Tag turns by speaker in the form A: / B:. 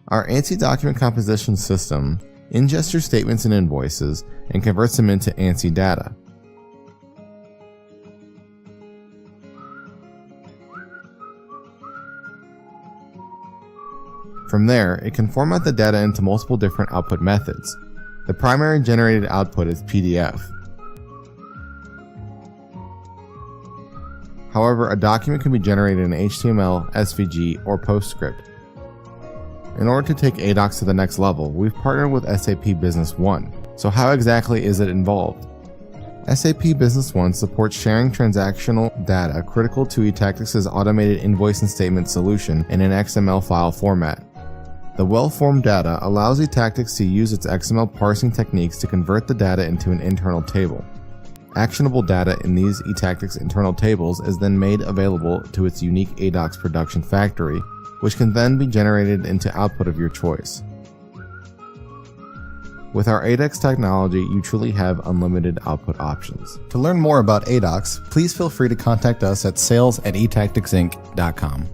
A: Our ANSI document composition system ingests your statements and invoices and converts them into ANSI data. From there, it can format the data into multiple different output methods. The primary generated output is PDF. However, a document can be generated in HTML, SVG, or PostScript. In order to take ADoCs to the next level, we've partnered with SAP Business One. So how exactly is it involved? SAP Business One supports sharing transactional data critical to Etactics' automated invoice and statement solution in an XML file format. The well-formed data allows Etactics to use its XML parsing techniques to convert the data into an internal table. Actionable data in these Etactics internal tables is then made available to its unique ADoCs production factory, which can then be generated into output of your choice. With our ADoCs technology, you truly have unlimited output options.
B: To learn more about ADoCs, please feel free to contact us at sales@etacticsinc.com.